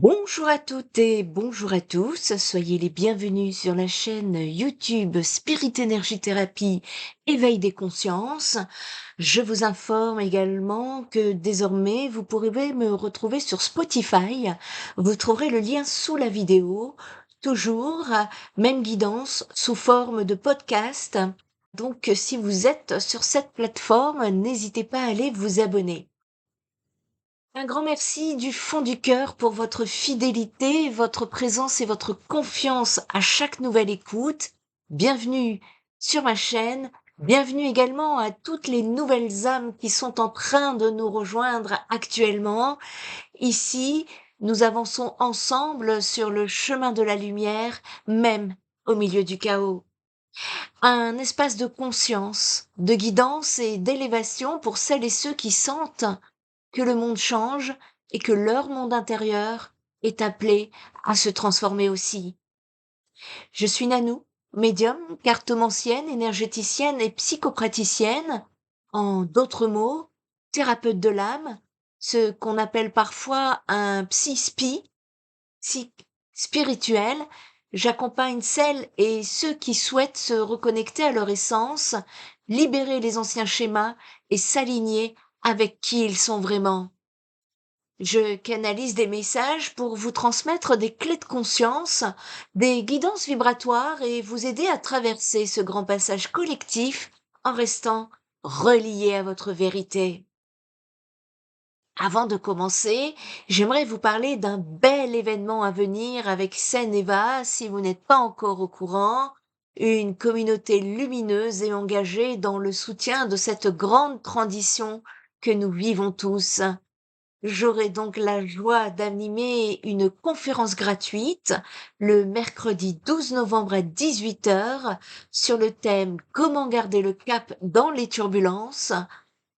Bonjour à toutes et bonjour à tous, soyez les bienvenus sur la chaîne YouTube Spirit Energy Therapy Éveil des consciences. Je vous informe également que désormais vous pourrez me retrouver sur Spotify. Vous trouverez le lien sous la vidéo, toujours même guidance sous forme de podcast. Donc si vous êtes sur cette plateforme, n'hésitez pas à aller vous abonner. Un grand merci du fond du cœur pour votre fidélité, votre présence et votre confiance à chaque nouvelle écoute. Bienvenue sur ma chaîne. Bienvenue également à toutes les nouvelles âmes qui sont en train de nous rejoindre actuellement. Ici, nous avançons ensemble sur le chemin de la lumière, même au milieu du chaos. Un espace de conscience, de guidance et d'élévation pour celles et ceux qui sentent que le monde change et que leur monde intérieur est appelé à se transformer aussi. Je suis Nanou, médium, cartomancienne, énergéticienne et psychopraticienne, en d'autres mots, thérapeute de l'âme, ce qu'on appelle parfois un psy-spi, psy spirituel. J'accompagne celles et ceux qui souhaitent se reconnecter à leur essence, libérer les anciens schémas et s'aligner avec qui ils sont vraiment. Je canalise des messages pour vous transmettre des clés de conscience, des guidances vibratoires et vous aider à traverser ce grand passage collectif en restant relié à votre vérité. Avant de commencer, j'aimerais vous parler d'un bel événement à venir avec Seneva, si vous n'êtes pas encore au courant, une communauté lumineuse et engagée dans le soutien de cette grande transition que nous vivons tous. J'aurai donc la joie d'animer une conférence gratuite le mercredi 12 novembre à 18 heures sur le thème Comment garder le cap dans les turbulences.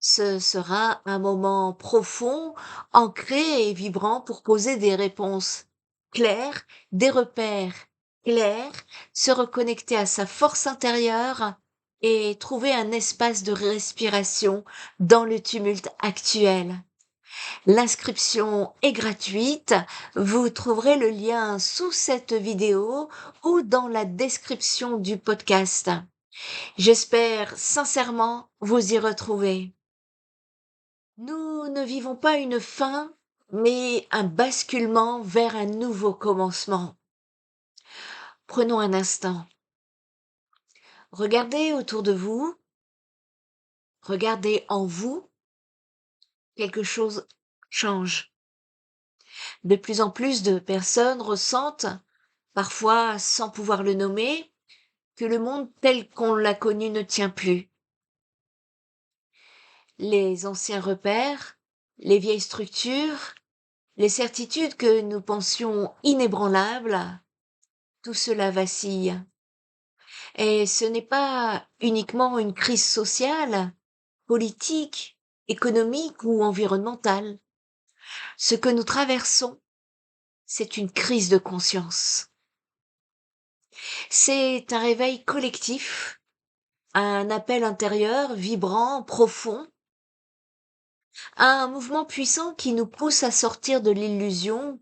Ce sera un moment profond, ancré et vibrant pour poser des réponses claires, des repères clairs, se reconnecter à sa force intérieure et trouver un espace de respiration dans le tumulte actuel. L'inscription est gratuite. Vous trouverez le lien sous cette vidéo ou dans la description du podcast. J'espère sincèrement vous y retrouver. Nous ne vivons pas une fin, mais un basculement vers un nouveau commencement. Prenons un instant. Regardez autour de vous. Regardez en vous. Quelque chose change. De plus en plus de personnes ressentent, parfois sans pouvoir le nommer, que le monde tel qu'on l'a connu ne tient plus. Les anciens repères, les vieilles structures, les certitudes que nous pensions inébranlables, tout cela vacille. Et ce n'est pas uniquement une crise sociale, politique, économique ou environnementale. Ce que nous traversons, c'est une crise de conscience. C'est un réveil collectif, un appel intérieur vibrant, profond, un mouvement puissant qui nous pousse à sortir de l'illusion,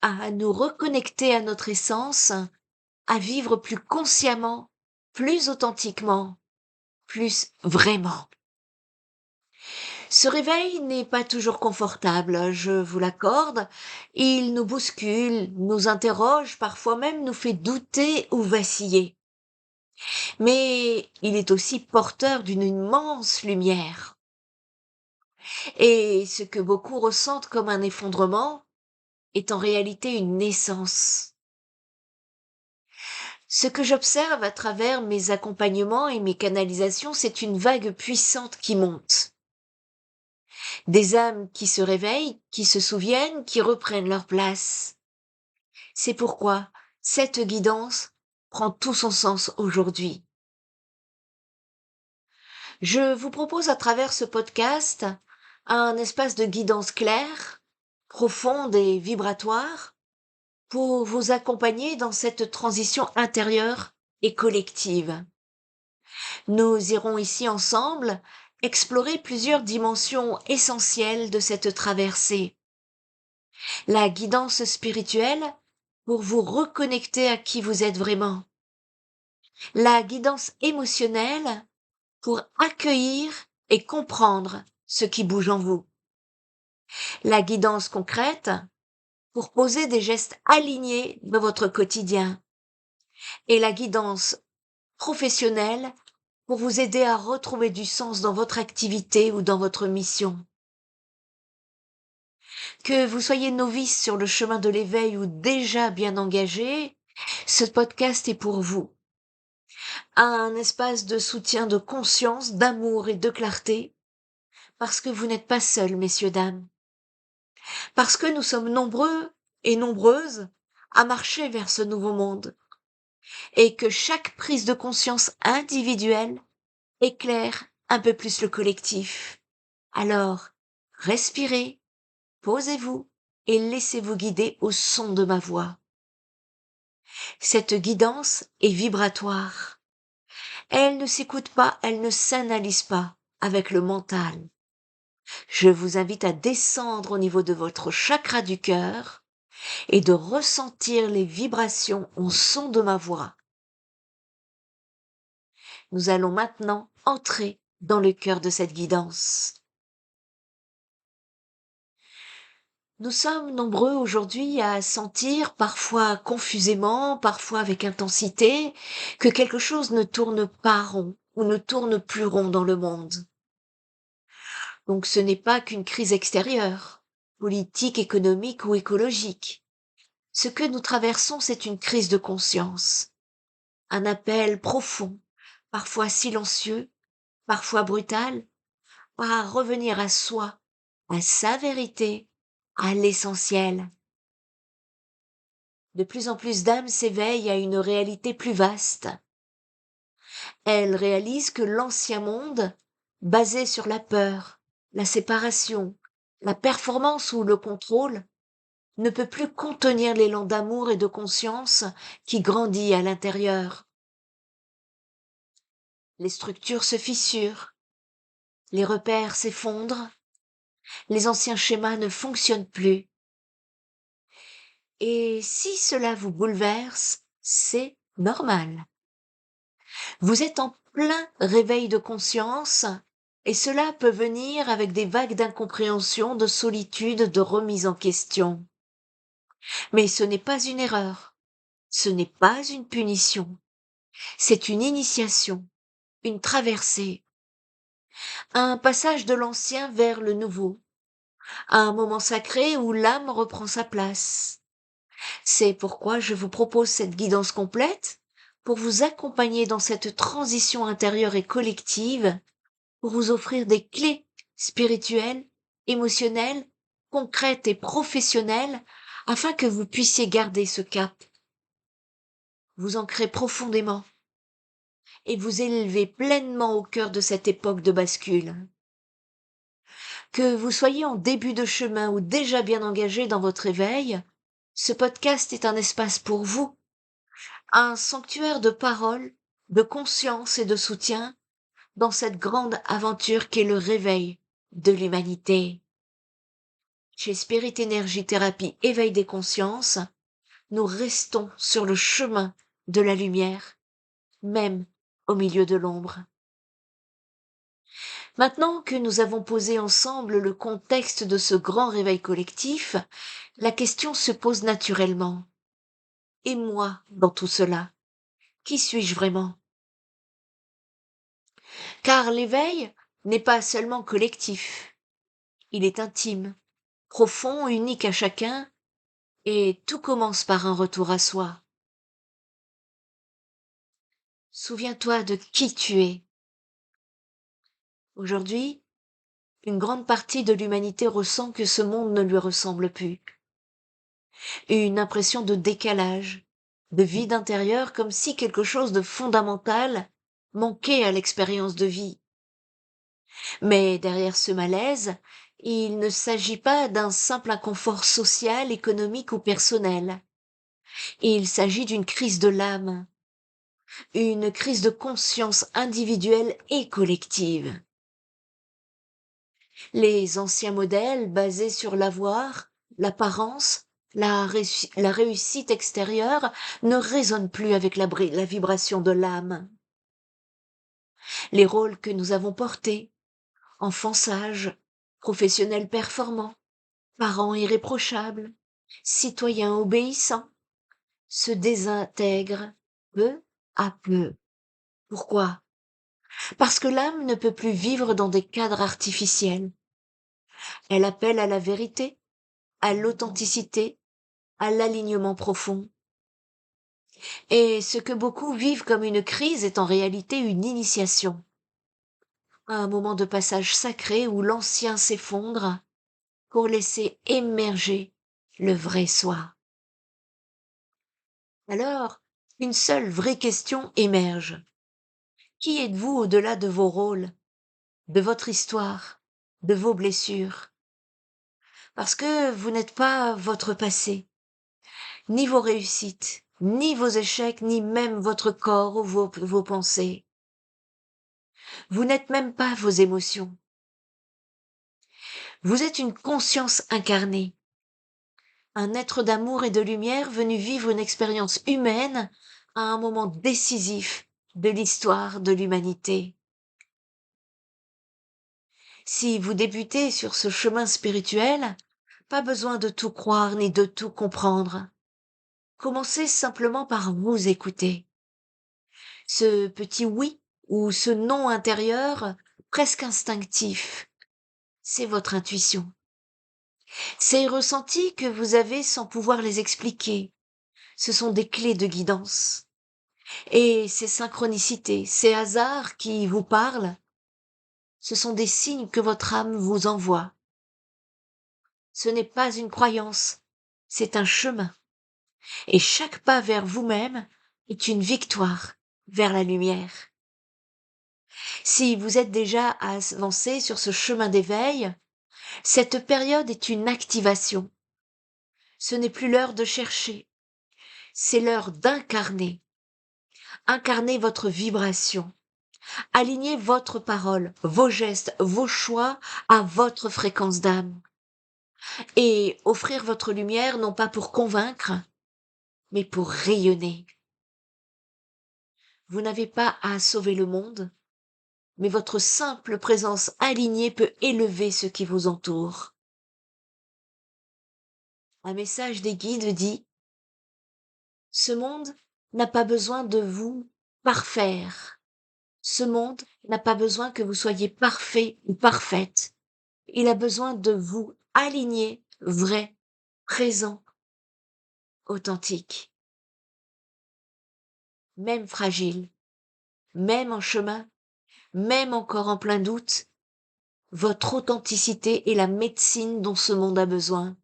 à nous reconnecter à notre essence, à vivre plus consciemment, plus authentiquement, plus vraiment. Ce réveil n'est pas toujours confortable, je vous l'accorde. Il nous bouscule, nous interroge, parfois même nous fait douter ou vaciller. Mais il est aussi porteur d'une immense lumière. Et ce que beaucoup ressentent comme un effondrement est en réalité une naissance. Ce que j'observe à travers mes accompagnements et mes canalisations, c'est une vague puissante qui monte. Des âmes qui se réveillent, qui se souviennent, qui reprennent leur place. C'est pourquoi cette guidance prend tout son sens aujourd'hui. Je vous propose à travers ce podcast un espace de guidance claire, profonde et vibratoire pour vous accompagner dans cette transition intérieure et collective. Nous irons ici ensemble explorer plusieurs dimensions essentielles de cette traversée. La guidance spirituelle pour vous reconnecter à qui vous êtes vraiment. La guidance émotionnelle pour accueillir et comprendre ce qui bouge en vous. La guidance concrète pour poser des gestes alignés dans votre quotidien. Et la guidance professionnelle pour vous aider à retrouver du sens dans votre activité ou dans votre mission. Que vous soyez novice sur le chemin de l'éveil ou déjà bien engagé, ce podcast est pour vous. Un espace de soutien, de conscience, d'amour et de clarté, parce que vous n'êtes pas seuls, messieurs, dames. Parce que nous sommes nombreux et nombreuses à marcher vers ce nouveau monde. Et que chaque prise de conscience individuelle éclaire un peu plus le collectif. Alors, respirez, posez-vous et laissez-vous guider au son de ma voix. Cette guidance est vibratoire. Elle ne s'écoute pas, elle ne s'analyse pas avec le mental. Je vous invite à descendre au niveau de votre chakra du cœur et de ressentir les vibrations au son de ma voix. Nous allons maintenant entrer dans le cœur de cette guidance. Nous sommes nombreux aujourd'hui à sentir, parfois confusément, parfois avec intensité, que quelque chose ne tourne pas rond ou ne tourne plus rond dans le monde. Donc ce n'est pas qu'une crise extérieure, politique, économique ou écologique. Ce que nous traversons, c'est une crise de conscience, un appel profond, parfois silencieux, parfois brutal, à revenir à soi, à sa vérité, à l'essentiel. De plus en plus d'âmes s'éveillent à une réalité plus vaste. Elles réalisent que l'ancien monde, basé sur la peur, la séparation, la performance ou le contrôle, ne peut plus contenir l'élan d'amour et de conscience qui grandit à l'intérieur. Les structures se fissurent, les repères s'effondrent, les anciens schémas ne fonctionnent plus. Et si cela vous bouleverse, c'est normal. Vous êtes en plein réveil de conscience et cela peut venir avec des vagues d'incompréhension, de solitude, de remise en question. Mais ce n'est pas une erreur, ce n'est pas une punition, c'est une initiation, une traversée, un passage de l'ancien vers le nouveau, un moment sacré où l'âme reprend sa place. C'est pourquoi je vous propose cette guidance complète pour vous accompagner dans cette transition intérieure et collective, pour vous offrir des clés spirituelles, émotionnelles, concrètes et professionnelles afin que vous puissiez garder ce cap, vous ancrer profondément et vous élever pleinement au cœur de cette époque de bascule. Que vous soyez en début de chemin ou déjà bien engagé dans votre éveil, ce podcast est un espace pour vous, un sanctuaire de parole, de conscience et de soutien dans cette grande aventure qu'est le réveil de l'humanité. Chez Spirit Energy Thérapie Éveil des consciences, nous restons sur le chemin de la lumière, même au milieu de l'ombre. Maintenant que nous avons posé ensemble le contexte de ce grand réveil collectif, la question se pose naturellement. Et moi, dans tout cela, qui suis-je vraiment? Car l'éveil n'est pas seulement collectif, il est intime, profond, unique à chacun, et tout commence par un retour à soi. Souviens-toi de qui tu es. Aujourd'hui, une grande partie de l'humanité ressent que ce monde ne lui ressemble plus. Une impression de décalage, de vide intérieur, comme si quelque chose de fondamental manquait à l'expérience de vie. Mais derrière ce malaise, il ne s'agit pas d'un simple inconfort social, économique ou personnel. Il s'agit d'une crise de l'âme, une crise de conscience individuelle et collective. Les anciens modèles basés sur l'avoir, L'apparence, la réussite extérieure ne résonne plus avec la vibration de l'âme. Les rôles que nous avons portés, enfants sages, professionnels performants, parents irréprochables, citoyens obéissants, se désintègrent peu à peu. Pourquoi? Parce que l'âme ne peut plus vivre dans des cadres artificiels. Elle appelle à la vérité, à l'authenticité, à l'alignement profond. Et ce que beaucoup vivent comme une crise est en réalité une initiation, un moment de passage sacré où l'ancien s'effondre pour laisser émerger le vrai soi. Alors, une seule vraie question émerge. Qui êtes-vous au-delà de vos rôles, de votre histoire, de vos blessures? Parce que vous n'êtes pas votre passé, ni vos réussites, ni vos échecs, ni même votre corps ou vos pensées. Vous n'êtes même pas vos émotions. Vous êtes une conscience incarnée, un être d'amour et de lumière venu vivre une expérience humaine à un moment décisif de l'histoire de l'humanité. Si vous débutez sur ce chemin spirituel, pas besoin de tout croire ni de tout comprendre. Commencez simplement par vous écouter. Ce petit oui ou ce non intérieur, presque instinctif, c'est votre intuition. Ces ressentis que vous avez sans pouvoir les expliquer, ce sont des clés de guidance. Et ces synchronicités, ces hasards qui vous parlent, ce sont des signes que votre âme vous envoie. Ce n'est pas une croyance, c'est un chemin. Et chaque pas vers vous-même est une victoire vers la lumière. Si vous êtes déjà avancé sur ce chemin d'éveil, cette période est une activation. Ce n'est plus l'heure de chercher, c'est l'heure d'incarner. Incarner votre vibration. Alignez votre parole, vos gestes, vos choix à votre fréquence d'âme. Et offrir votre lumière non pas pour convaincre, mais pour rayonner. Vous n'avez pas à sauver le monde, mais votre simple présence alignée peut élever ce qui vous entoure. Un message des guides dit: ce monde n'a pas besoin de vous parfaire. Ce monde n'a pas besoin que vous soyez parfait ou parfaite. Il a besoin de vous aligner, vrai, présent, authentique. Même fragile, même en chemin, même encore en plein doute, votre authenticité est la médecine dont ce monde a besoin.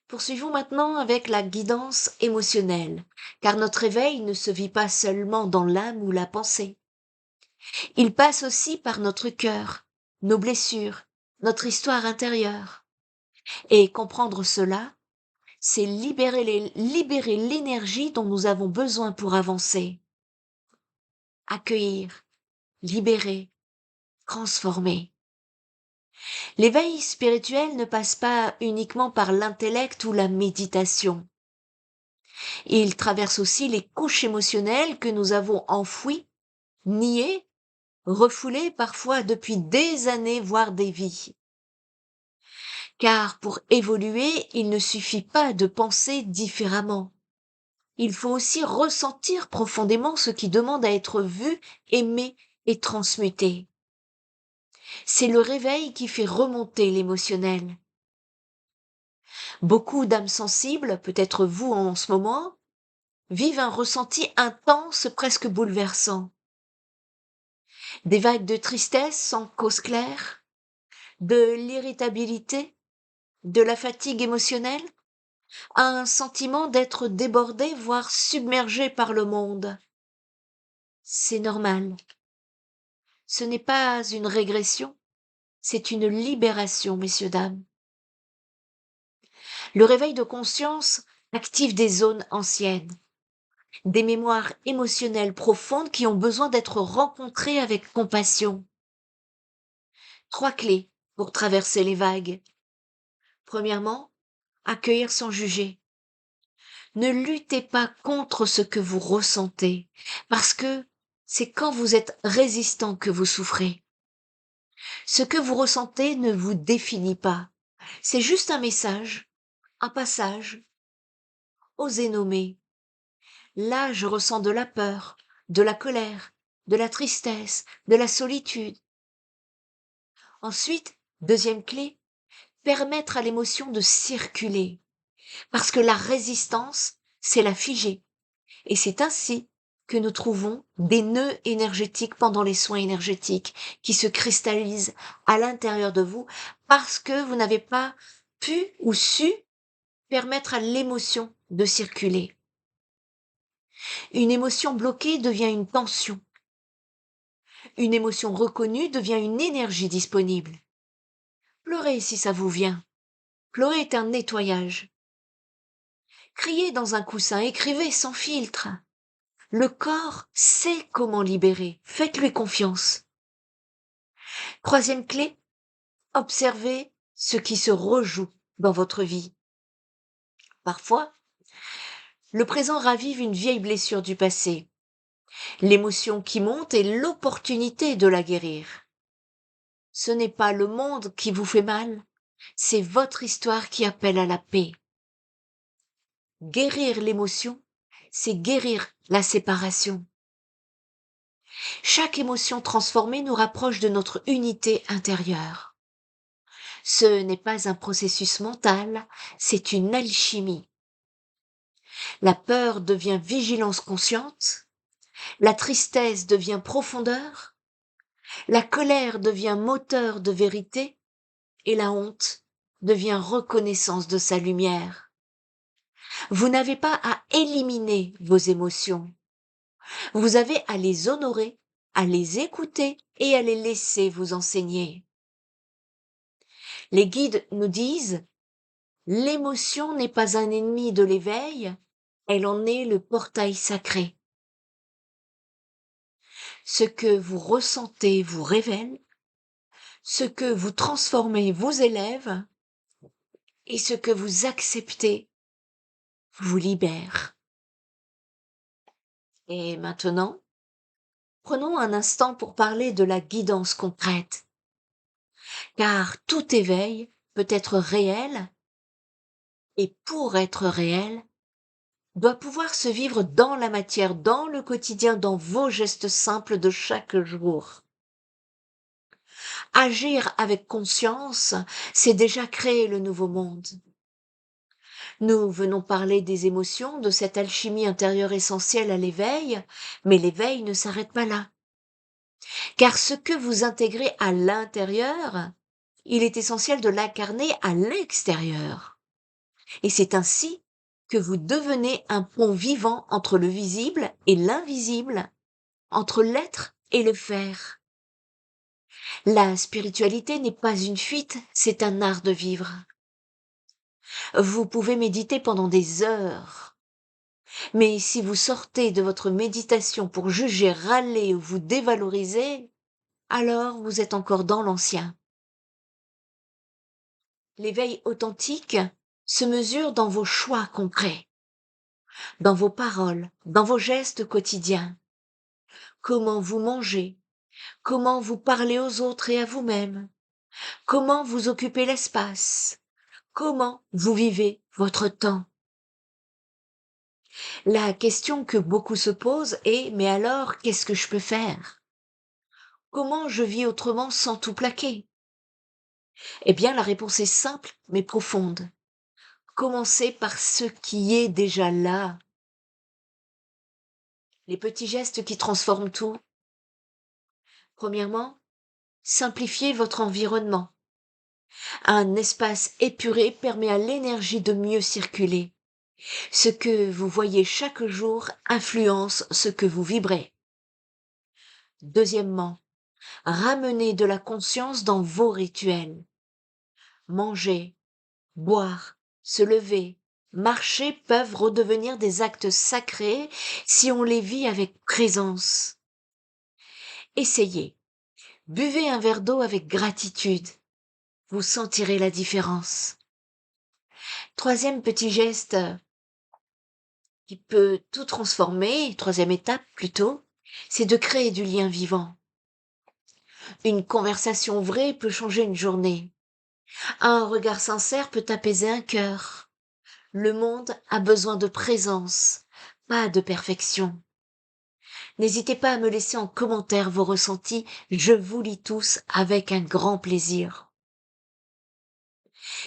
Poursuivons maintenant avec la guidance émotionnelle, car notre éveil ne se vit pas seulement dans l'âme ou la pensée. Il passe aussi par notre cœur, nos blessures, notre histoire intérieure. Et comprendre cela, c'est libérer l'énergie dont nous avons besoin pour avancer. Accueillir, libérer, transformer. L'éveil spirituel ne passe pas uniquement par l'intellect ou la méditation. Il traverse aussi les couches émotionnelles que nous avons enfouies, niées, refoulées parfois depuis des années, voire des vies. Car pour évoluer, il ne suffit pas de penser différemment. Il faut aussi ressentir profondément ce qui demande à être vu, aimé et transmuté. C'est le réveil qui fait remonter l'émotionnel. Beaucoup d'âmes sensibles, peut-être vous en ce moment, vivent un ressenti intense, presque bouleversant. Des vagues de tristesse sans cause claire, de l'irritabilité, de la fatigue émotionnelle, un sentiment d'être débordé, voire submergé par le monde. C'est normal. Ce n'est pas une régression, c'est une libération, messieurs, dames. Le réveil de conscience active des zones anciennes, des mémoires émotionnelles profondes qui ont besoin d'être rencontrées avec compassion. 3 clés pour traverser les vagues. Premièrement, accueillir sans juger. Ne luttez pas contre ce que vous ressentez, parce que c'est quand vous êtes résistant que vous souffrez. Ce que vous ressentez ne vous définit pas. C'est juste un message, un passage. Osez nommer. Là, je ressens de la peur, de la colère, de la tristesse, de la solitude. Ensuite, deuxième clé, permettre à l'émotion de circuler. Parce que la résistance, c'est la figer. Et c'est ainsi que nous trouvons des nœuds énergétiques pendant les soins énergétiques qui se cristallisent à l'intérieur de vous parce que vous n'avez pas pu ou su permettre à l'émotion de circuler. Une émotion bloquée devient une tension. Une émotion reconnue devient une énergie disponible. Pleurez si ça vous vient. Pleurer est un nettoyage. Criez dans un coussin, écrivez sans filtre. Le corps sait comment libérer. Faites-lui confiance. Troisième clé, observez ce qui se rejoue dans votre vie. Parfois, le présent ravive une vieille blessure du passé. L'émotion qui monte est l'opportunité de la guérir. Ce n'est pas le monde qui vous fait mal, c'est votre histoire qui appelle à la paix. Guérir l'émotion, c'est guérir la séparation. Chaque émotion transformée nous rapproche de notre unité intérieure. Ce n'est pas un processus mental, c'est une alchimie. La peur devient vigilance consciente, la tristesse devient profondeur, la colère devient moteur de vérité et la honte devient reconnaissance de sa lumière. Vous n'avez pas à éliminer vos émotions. Vous avez à les honorer, à les écouter et à les laisser vous enseigner. Les guides nous disent, l'émotion n'est pas un ennemi de l'éveil, elle en est le portail sacré. Ce que vous ressentez vous révèle, ce que vous transformez vous élève, et ce que vous acceptez vous libère. Et maintenant, prenons un instant pour parler de la guidance concrète. Car tout éveil peut être réel, et pour être réel, doit pouvoir se vivre dans la matière, dans le quotidien, dans vos gestes simples de chaque jour. Agir avec conscience, c'est déjà créer le nouveau monde. Nous venons parler des émotions, de cette alchimie intérieure essentielle à l'éveil, mais l'éveil ne s'arrête pas là. Car ce que vous intégrez à l'intérieur, il est essentiel de l'incarner à l'extérieur. Et c'est ainsi que vous devenez un pont vivant entre le visible et l'invisible, entre l'être et le faire. La spiritualité n'est pas une fuite, c'est un art de vivre. Vous pouvez méditer pendant des heures, mais si vous sortez de votre méditation pour juger, râler ou vous dévaloriser, alors vous êtes encore dans l'ancien. L'éveil authentique se mesure dans vos choix concrets, dans vos paroles, dans vos gestes quotidiens. Comment vous mangez, comment vous parlez aux autres et à vous-même, comment vous occupez l'espace, comment vous vivez votre temps. La question que beaucoup se posent est, mais alors, qu'est-ce que je peux faire? Comment je vis autrement sans tout plaquer? Eh bien, la réponse est simple, mais profonde. Commencez par ce qui est déjà là. Les petits gestes qui transforment tout. Premièrement, simplifiez votre environnement. Un espace épuré permet à l'énergie de mieux circuler. Ce que vous voyez chaque jour influence ce que vous vibrez. Deuxièmement, ramenez de la conscience dans vos rituels. Manger, boire, se lever, marcher peuvent redevenir des actes sacrés si on les vit avec présence. Essayez. Buvez un verre d'eau avec gratitude. vous sentirez la différence. Troisième petit geste qui peut tout transformer, troisième étape plutôt, c'est de créer du lien vivant. Une conversation vraie peut changer une journée. Un regard sincère peut apaiser un cœur. Le monde a besoin de présence, pas de perfection. N'hésitez pas à me laisser en commentaire vos ressentis, je vous lis tous avec un grand plaisir.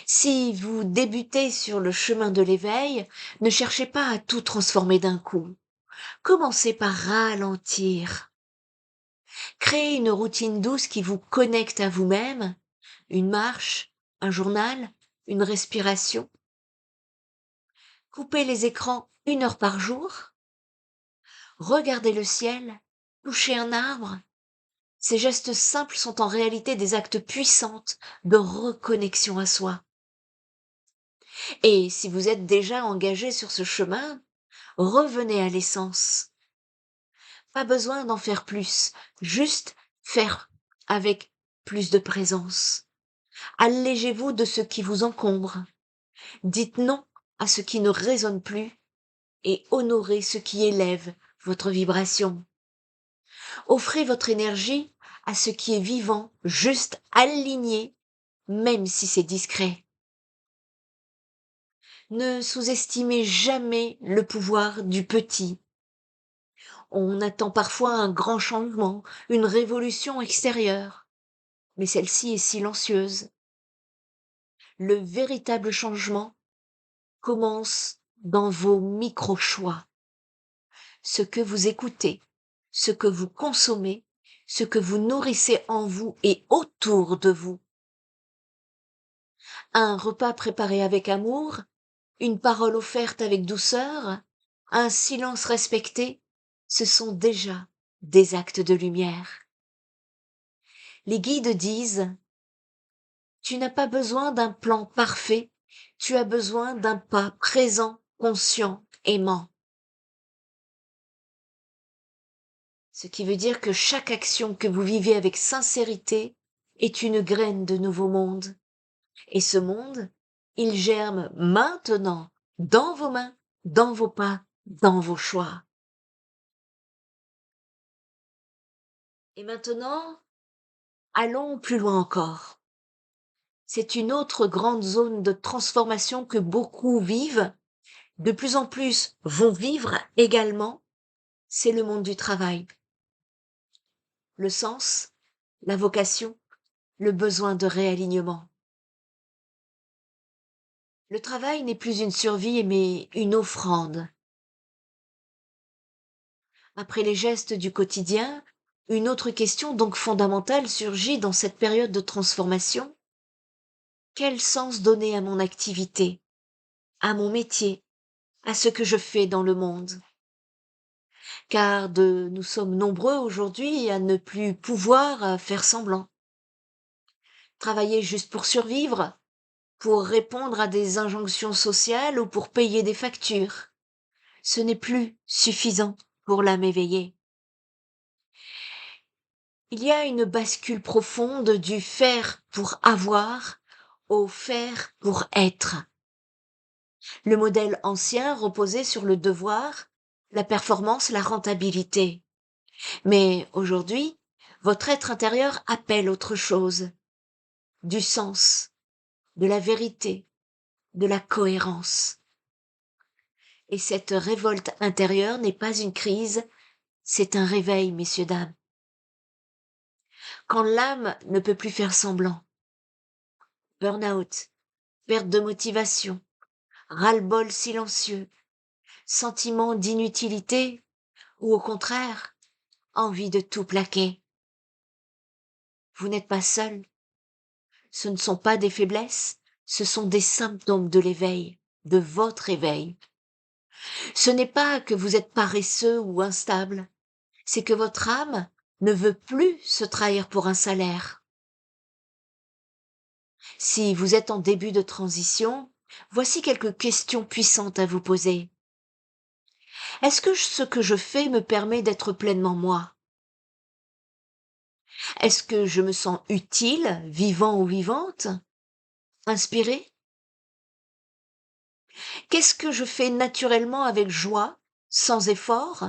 Si vous débutez sur le chemin de l'éveil, ne cherchez pas à tout transformer d'un coup. Commencez par ralentir. Créez une routine douce qui vous connecte à vous-même, une marche, un journal, une respiration. Coupez les écrans 1 heure par jour. Regardez le ciel, touchez un arbre. Ces gestes simples sont en réalité des actes puissants de reconnexion à soi. Et si vous êtes déjà engagé sur ce chemin, revenez à l'essence. Pas besoin d'en faire plus, juste faire avec plus de présence. Allégez-vous de ce qui vous encombre. Dites non à ce qui ne résonne plus et honorez ce qui élève votre vibration. Offrez votre énergie à ce qui est vivant, juste aligné, même si c'est discret. Ne sous-estimez jamais le pouvoir du petit. On attend parfois un grand changement, une révolution extérieure, mais celle-ci est silencieuse. Le véritable changement commence dans vos micro-choix. Ce que vous écoutez, ce que vous consommez, ce que vous nourrissez en vous et autour de vous. Un repas préparé avec amour, une parole offerte avec douceur, un silence respecté, ce sont déjà des actes de lumière. Les guides disent: tu n'as pas besoin d'un plan parfait, tu as besoin d'un pas présent, conscient, aimant. Ce qui veut dire que chaque action que vous vivez avec sincérité est une graine de nouveau monde. Et ce monde, il germe maintenant, dans vos mains, dans vos pas, dans vos choix. Et maintenant, allons plus loin encore. C'est une autre grande zone de transformation que beaucoup vivent, de plus en plus vont vivre également, c'est le monde du travail. Le sens, la vocation, le besoin de réalignement. Le travail n'est plus une survie, mais une offrande. Après les gestes du quotidien, une autre question donc fondamentale surgit dans cette période de transformation. Quel sens donner à mon activité, à mon métier, à ce que je fais dans le monde? Car nous sommes nombreux aujourd'hui à ne plus pouvoir faire semblant. Travailler juste pour survivre, pour répondre à des injonctions sociales ou pour payer des factures. Ce n'est plus suffisant pour l'âme éveillée. Il y a une bascule profonde du faire pour avoir au faire pour être. Le modèle ancien reposait sur le devoir, la performance, la rentabilité. Mais aujourd'hui, votre être intérieur appelle autre chose. Du sens, de la vérité, de la cohérence. Et cette révolte intérieure n'est pas une crise, c'est un réveil, messieurs, dames. Quand l'âme ne peut plus faire semblant, burn-out, perte de motivation, ras-le-bol silencieux, sentiment d'inutilité ou au contraire, envie de tout plaquer. Vous n'êtes pas seul. Ce ne sont pas des faiblesses, ce sont des symptômes de l'éveil, de votre éveil. Ce n'est pas que vous êtes paresseux ou instable, c'est que votre âme ne veut plus se trahir pour un salaire. Si vous êtes en début de transition, voici quelques questions puissantes à vous poser. Est-ce que ce que je fais me permet d'être pleinement moi? Est-ce que je me sens utile, vivant ou vivante? Inspirez. Qu'est-ce que je fais naturellement avec joie, sans effort,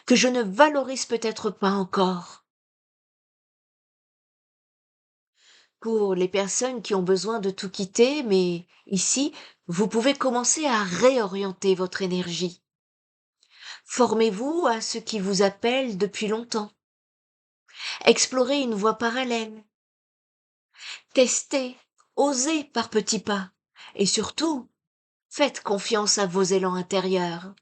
que je ne valorise peut-être pas encore? Pour les personnes qui ont besoin de tout quitter, mais ici, vous pouvez commencer à réorienter votre énergie. Formez-vous à ce qui vous appelle depuis longtemps. Explorez une voie parallèle. Testez, osez par petits pas. Et surtout, faites confiance à vos élans intérieurs.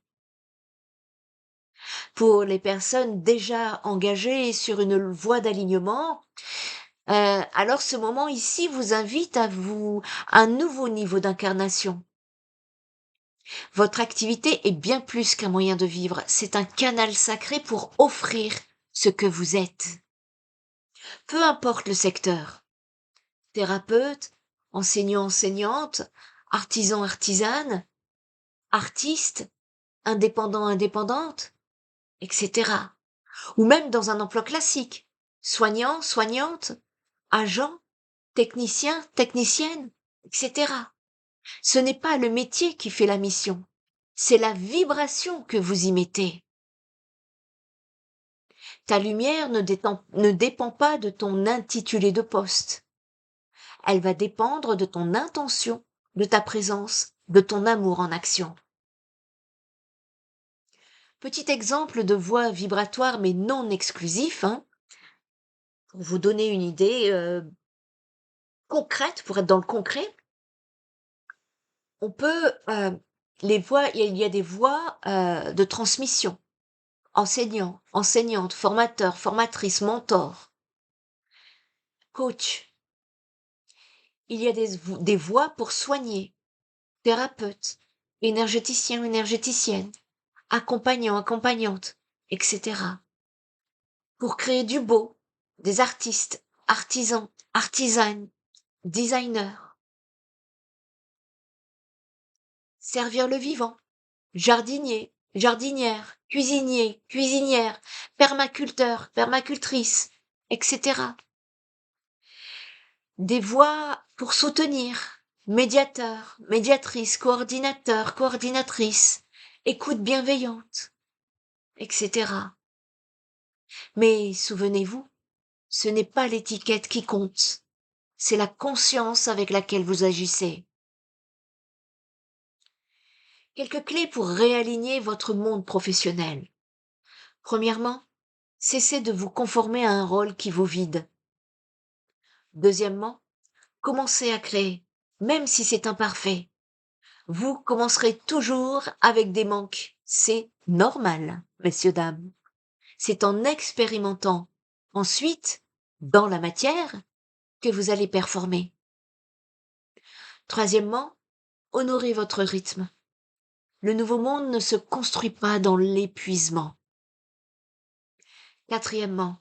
Pour les personnes déjà engagées sur une voie d'alignement, alors ce moment ici vous invite à un nouveau niveau d'incarnation. Votre activité est bien plus qu'un moyen de vivre, c'est un canal sacré pour offrir ce que vous êtes. Peu importe le secteur, thérapeute, enseignant-enseignante, artisan-artisane, artiste, indépendant-indépendante, etc. Ou même dans un emploi classique, soignant, soignante, agent, technicien, technicienne, etc. Ce n'est pas le métier qui fait la mission, c'est la vibration que vous y mettez. Ta lumière ne dépend pas de ton intitulé de poste. Elle va dépendre de ton intention, de ta présence, de ton amour en action. Petit exemple de voie vibratoire mais non exclusif, hein, pour vous donner une idée concrète, pour être dans le concret, on peut, les voies, il y a des voies de transmission. Enseignant, enseignante, formateur, formatrice, mentor, coach. Il y a des voies pour soigner, thérapeute, énergéticien, énergéticienne, accompagnant, accompagnante, etc. Pour créer du beau, des artistes, artisans, artisanes, designers. Servir le vivant, jardinier, jardinière, cuisinier, cuisinière, permaculteur, permacultrice, etc. Des voix pour soutenir, médiateur, médiatrice, coordinateur, coordinatrice, écoute bienveillante, etc. Mais souvenez-vous, ce n'est pas l'étiquette qui compte, c'est la conscience avec laquelle vous agissez. Quelques clés pour réaligner votre monde professionnel. Premièrement, cessez de vous conformer à un rôle qui vous vide. Deuxièmement, commencez à créer, même si c'est imparfait. Vous commencerez toujours avec des manques. C'est normal, messieurs, dames. C'est en expérimentant ensuite, dans la matière, que vous allez performer. Troisièmement, honorez votre rythme. Le nouveau monde ne se construit pas dans l'épuisement. Quatrièmement,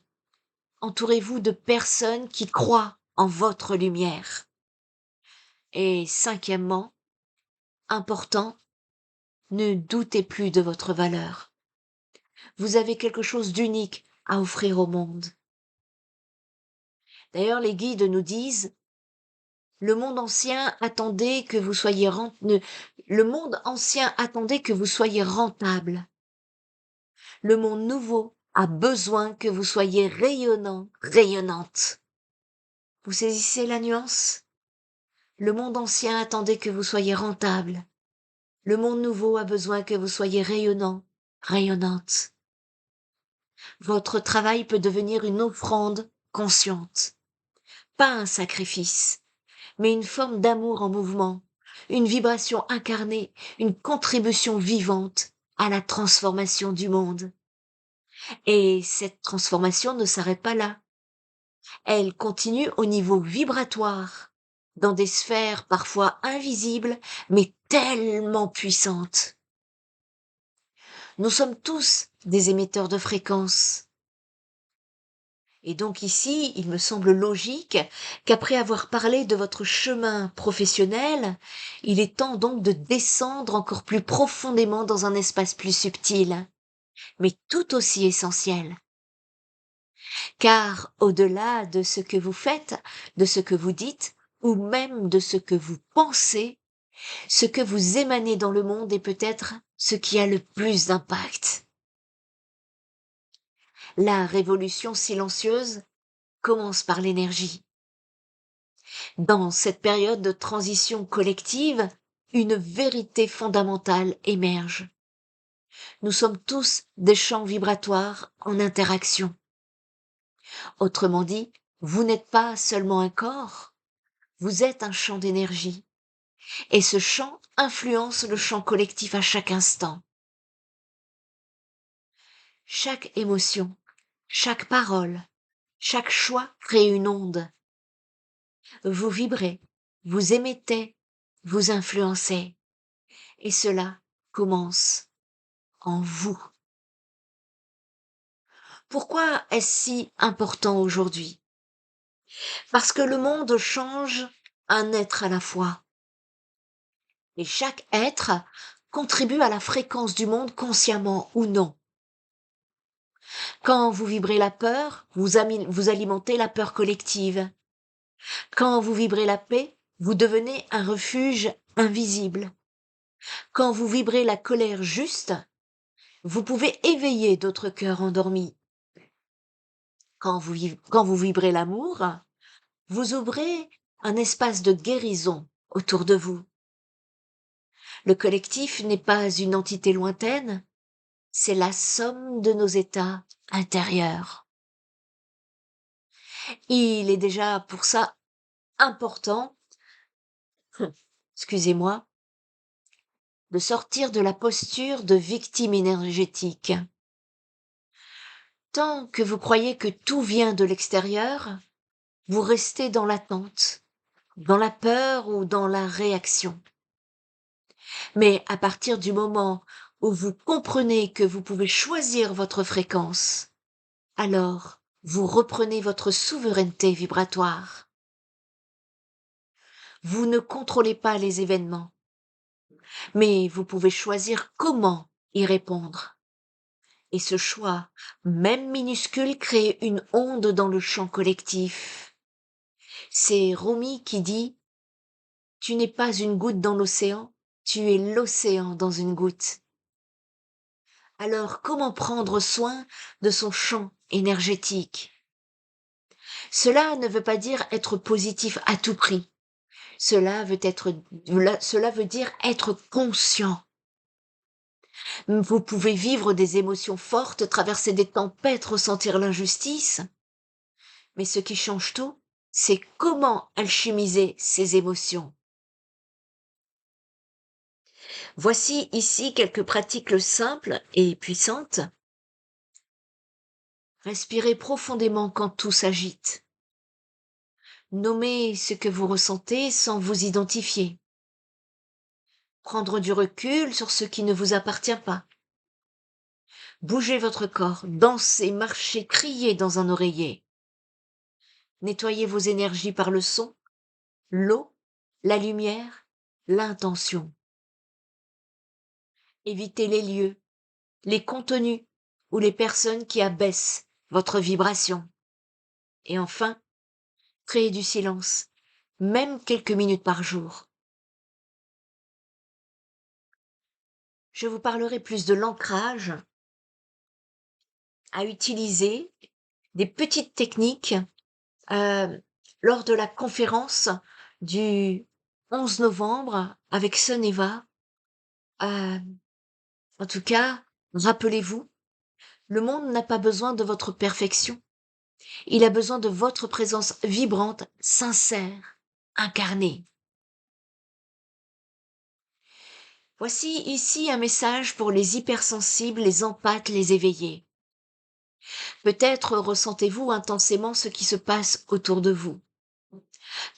entourez-vous de personnes qui croient en votre lumière. Et cinquièmement, important, ne doutez plus de votre valeur. Vous avez quelque chose d'unique à offrir au monde. D'ailleurs, les guides nous disent, le monde ancien attendait que vous soyez le monde ancien attendait que vous soyez rentable. Le monde nouveau a besoin que vous soyez rayonnant, rayonnante. Vous saisissez la nuance? Le monde ancien attendait que vous soyez rentable. Le monde nouveau a besoin que vous soyez rayonnant, rayonnante. Votre travail peut devenir une offrande consciente, pas un sacrifice, mais une forme d'amour en mouvement, une vibration incarnée, une contribution vivante à la transformation du monde. Et cette transformation ne s'arrête pas là. Elle continue au niveau vibratoire, dans des sphères parfois invisibles, mais tellement puissantes. Nous sommes tous des émetteurs de fréquences. Et donc ici, il me semble logique qu'après avoir parlé de votre chemin professionnel, il est temps donc de descendre encore plus profondément dans un espace plus subtil, mais tout aussi essentiel. Car au-delà de ce que vous faites, de ce que vous dites, ou même de ce que vous pensez, ce que vous émanez dans le monde est peut-être ce qui a le plus d'impact. La révolution silencieuse commence par l'énergie. Dans cette période de transition collective, une vérité fondamentale émerge. Nous sommes tous des champs vibratoires en interaction. Autrement dit, vous n'êtes pas seulement un corps, vous êtes un champ d'énergie. Et ce champ influence le champ collectif à chaque instant. Chaque émotion, chaque parole, chaque choix crée une onde. Vous vibrez, vous émettez, vous influencez. Et cela commence en vous. Pourquoi est-ce si important aujourd'hui? Parce que le monde change un être à la fois. Et chaque être contribue à la fréquence du monde consciemment ou non. Quand vous vibrez la peur, vous alimentez la peur collective. Quand vous vibrez la paix, vous devenez un refuge invisible. Quand vous vibrez la colère juste, vous pouvez éveiller d'autres cœurs endormis. Quand vous vibrez l'amour, vous ouvrez un espace de guérison autour de vous. Le collectif n'est pas une entité lointaine, c'est la somme de nos états intérieurs. Il est déjà pour ça important, excusez-moi, de sortir de la posture de victime énergétique. Tant que vous croyez que tout vient de l'extérieur, vous restez dans l'attente, dans la peur ou dans la réaction. Mais à partir du moment où vous comprenez que vous pouvez choisir votre fréquence, alors vous reprenez votre souveraineté vibratoire. Vous ne contrôlez pas les événements, mais vous pouvez choisir comment y répondre. Et ce choix, même minuscule, crée une onde dans le champ collectif. C'est Rumi qui dit « Tu n'es pas une goutte dans l'océan, tu es l'océan dans une goutte ». Alors comment prendre soin de son champ énergétique? Cela ne veut pas dire être positif à tout prix. Cela veut dire être conscient. Vous pouvez vivre des émotions fortes, traverser des tempêtes, ressentir l'injustice. Mais ce qui change tout, c'est comment alchimiser ces émotions. Voici ici quelques pratiques simples et puissantes. Respirez profondément quand tout s'agite. Nommez ce que vous ressentez sans vous identifier. Prendre du recul sur ce qui ne vous appartient pas. Bougez votre corps, dansez, marchez, criez dans un oreiller. Nettoyez vos énergies par le son, l'eau, la lumière, l'intention. Évitez les lieux, les contenus ou les personnes qui abaissent votre vibration. Et enfin, créez du silence, même quelques minutes par jour. Je vous parlerai plus de l'ancrage à utiliser, des petites techniques lors de la conférence du 11 novembre avec Soneva. En tout cas, rappelez-vous, le monde n'a pas besoin de votre perfection. Il a besoin de votre présence vibrante, sincère, incarnée. Voici ici un message pour les hypersensibles, les empathes, les éveillés. Peut-être ressentez-vous intensément ce qui se passe autour de vous.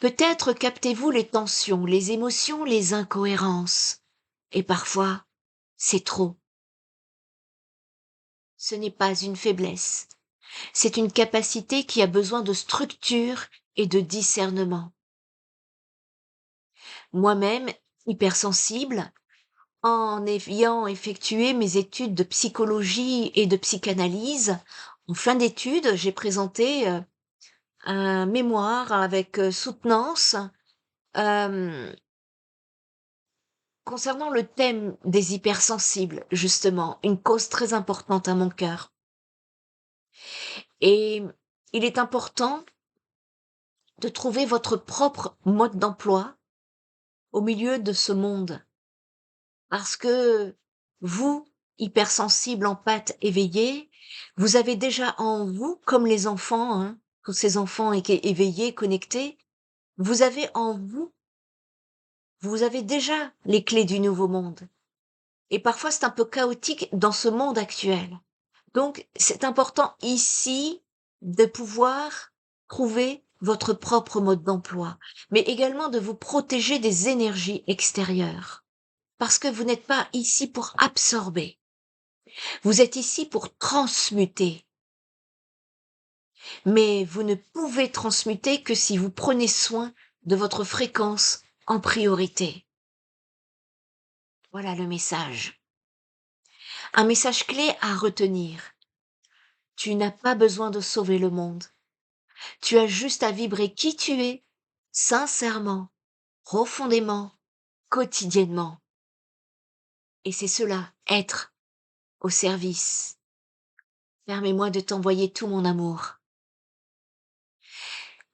Peut-être captez-vous les tensions, les émotions, les incohérences. Et parfois, c'est trop. Ce n'est pas une faiblesse. C'est une capacité qui a besoin de structure et de discernement. Moi-même, hypersensible, en ayant effectué mes études de psychologie et de psychanalyse, en fin d'études, j'ai présenté un mémoire avec soutenance Hem, Concernant le thème des hypersensibles, justement, une cause très importante à mon cœur et il est important de trouver votre propre mode d'emploi au milieu de ce monde. Parce que vous, hypersensible, empathe, éveillé, vous avez déjà en vous, comme les enfants, hein, tous ces enfants éveillés, connectés, vous avez en vous, vous avez déjà les clés du nouveau monde. Et parfois, c'est un peu chaotique dans ce monde actuel. Donc, c'est important ici de pouvoir trouver votre propre mode d'emploi, mais également de vous protéger des énergies extérieures. Parce que vous n'êtes pas ici pour absorber. Vous êtes ici pour transmuter. Mais vous ne pouvez transmuter que si vous prenez soin de votre fréquence en priorité. Voilà le message. Un message clé à retenir. Tu n'as pas besoin de sauver le monde. Tu as juste à vibrer qui tu es, sincèrement, profondément, quotidiennement. Et c'est cela, être au service. Permets-moi de t'envoyer tout mon amour.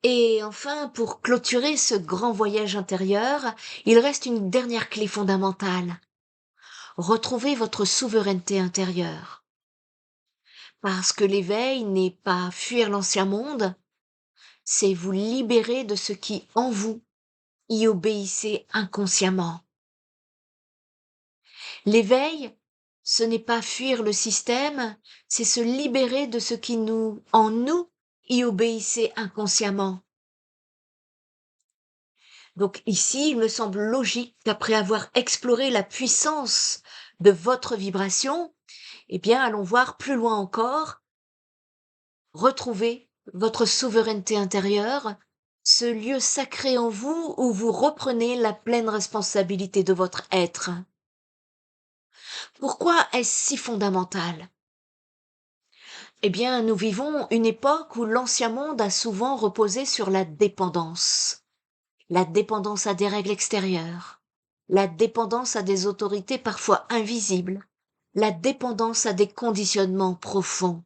Et enfin, pour clôturer ce grand voyage intérieur, il reste une dernière clé fondamentale. Retrouvez votre souveraineté intérieure. Parce que l'éveil n'est pas fuir l'ancien monde, c'est vous libérer de ce qui, en vous, y obéissez inconsciemment. L'éveil, ce n'est pas fuir le système, c'est se libérer de ce qui en nous, y obéissait inconsciemment. Donc ici, il me semble logique qu'après avoir exploré la puissance de votre vibration, eh bien, allons voir plus loin encore, retrouver votre souveraineté intérieure, ce lieu sacré en vous où vous reprenez la pleine responsabilité de votre être. Pourquoi est-ce si fondamental? Eh bien, nous vivons une époque où l'ancien monde a souvent reposé sur la dépendance à des règles extérieures, la dépendance à des autorités parfois invisibles, la dépendance à des conditionnements profonds.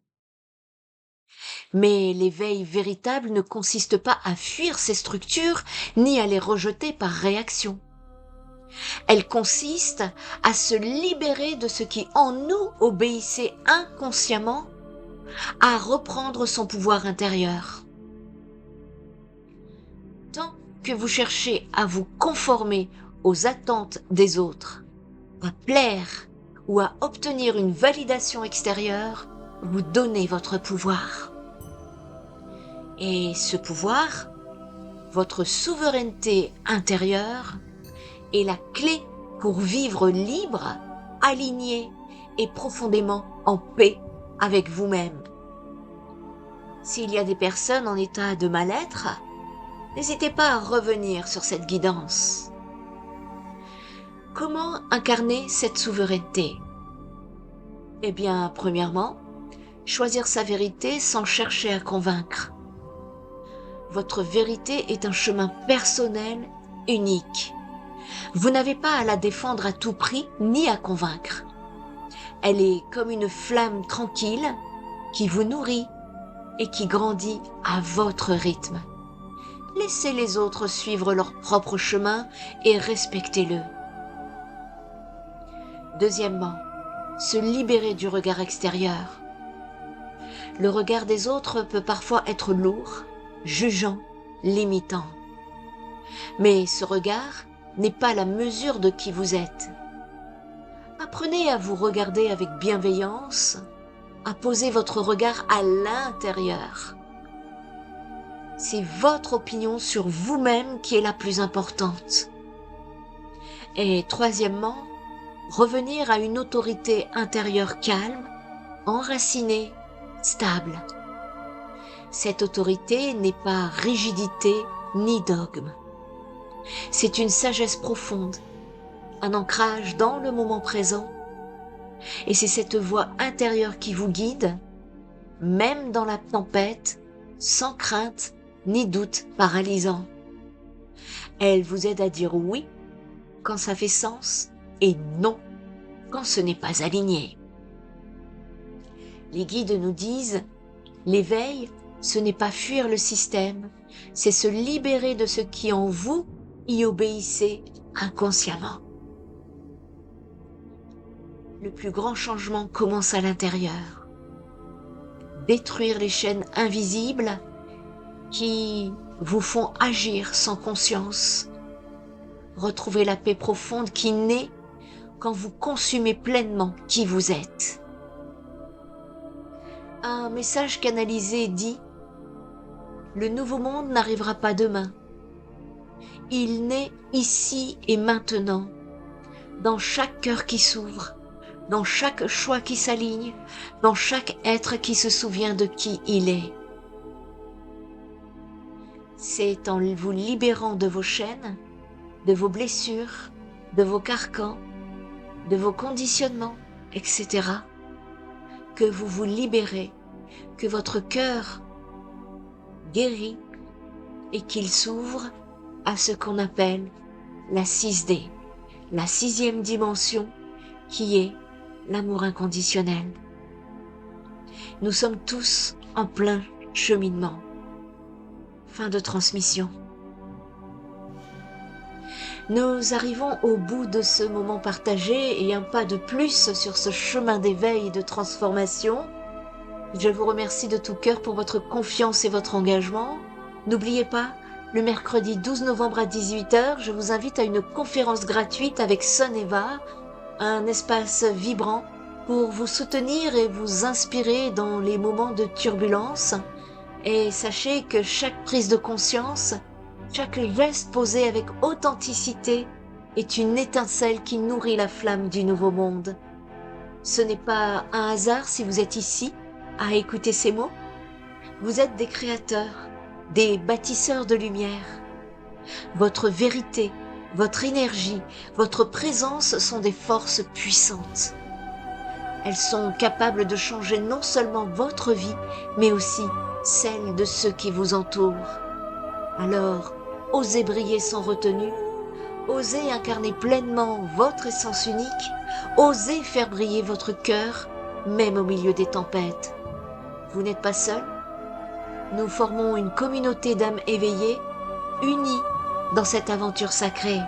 Mais l'éveil véritable ne consiste pas à fuir ces structures ni à les rejeter par réaction. Elle consiste à se libérer de ce qui en nous obéissait inconsciemment, à reprendre son pouvoir intérieur. Tant que vous cherchez à vous conformer aux attentes des autres, à plaire ou à obtenir une validation extérieure, vous donnez votre pouvoir. Et ce pouvoir, votre souveraineté intérieure, est la clé pour vivre libre, aligné et profondément en paix avec vous-même. S'il y a des personnes en état de mal-être, n'hésitez pas à revenir sur cette guidance. Comment incarner cette souveraineté? Eh bien, premièrement, choisir sa vérité sans chercher à convaincre. Votre vérité est un chemin personnel unique. Vous n'avez pas à la défendre à tout prix ni à convaincre. Elle est comme une flamme tranquille qui vous nourrit et qui grandit à votre rythme. Laissez les autres suivre leur propre chemin et respectez-le. Deuxièmement, se libérer du regard extérieur. Le regard des autres peut parfois être lourd, jugeant, limitant. Mais ce regard n'est pas la mesure de qui vous êtes. Apprenez à vous regarder avec bienveillance, à poser votre regard à l'intérieur. C'est votre opinion sur vous-même qui est la plus importante. Et troisièmement, revenir à une autorité intérieure calme, enracinée, stable. Cette autorité n'est pas rigidité ni dogme. C'est une sagesse profonde, un ancrage dans le moment présent. Et c'est cette voix intérieure qui vous guide, même dans la tempête, sans crainte ni doute paralysant. Elle vous aide à dire oui quand ça fait sens et non quand ce n'est pas aligné. Les guides nous disent, l'éveil, ce n'est pas fuir le système, c'est se libérer de ce qui en vous y obéissez inconsciemment. Le plus grand changement commence à l'intérieur. Détruire les chaînes invisibles qui vous font agir sans conscience. Retrouver la paix profonde qui naît quand vous consumez pleinement qui vous êtes. Un message canalisé dit « Le nouveau monde n'arrivera pas demain. Il naît ici et maintenant, dans chaque cœur qui s'ouvre, dans chaque choix qui s'aligne, dans chaque être qui se souvient de qui il est. » C'est en vous libérant de vos chaînes, de vos blessures, de vos carcans, de vos conditionnements, etc., que vous vous libérez, que votre cœur guérit et qu'il s'ouvre à ce qu'on appelle la 6D, la 6e dimension qui est l'amour inconditionnel. Nous sommes tous en plein cheminement. Fin de transmission. Nous arrivons au bout de ce moment partagé et un pas de plus sur ce chemin d'éveil et de transformation. Je vous remercie de tout cœur pour votre confiance et votre engagement. N'oubliez pas, le mercredi 12 novembre à 18h, je vous invite à une conférence gratuite avec Soneva, un espace vibrant pour vous soutenir et vous inspirer dans les moments de turbulence. Et sachez que chaque prise de conscience, chaque geste posé avec authenticité est une étincelle qui nourrit la flamme du nouveau monde. Ce n'est pas un hasard si vous êtes ici à écouter ces mots. Vous êtes des créateurs, des bâtisseurs de lumière. Votre vérité, votre énergie, votre présence sont des forces puissantes. Elles sont capables de changer non seulement votre vie, mais aussi celle de ceux qui vous entourent. Alors, osez briller sans retenue, osez incarner pleinement votre essence unique, osez faire briller votre cœur, même au milieu des tempêtes. Vous n'êtes pas seul. Nous formons une communauté d'âmes éveillées, unies dans cette aventure sacrée.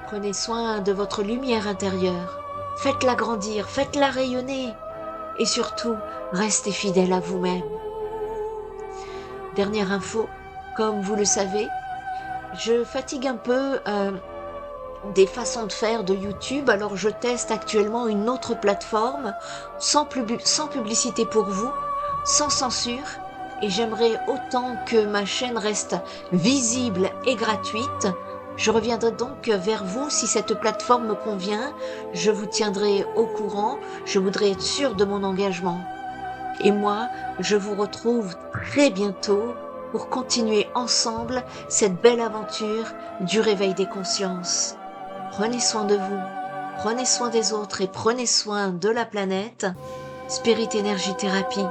Prenez soin de votre lumière intérieure, faites-la grandir, faites-la rayonner, et surtout, restez fidèle à vous-même. Dernière info, comme vous le savez, je fatigue un peu des façons de faire de YouTube, alors je teste actuellement une autre plateforme sans publicité pour vous, sans censure, et j'aimerais autant que ma chaîne reste visible et gratuite. Je reviendrai donc vers vous si cette plateforme me convient, je vous tiendrai au courant, je voudrais être sûre de mon engagement. Et moi, je vous retrouve très bientôt pour continuer ensemble cette belle aventure du réveil des consciences. Prenez soin de vous, prenez soin des autres et prenez soin de la planète. Spirit Energy Therapy,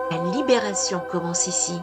la libération commence ici.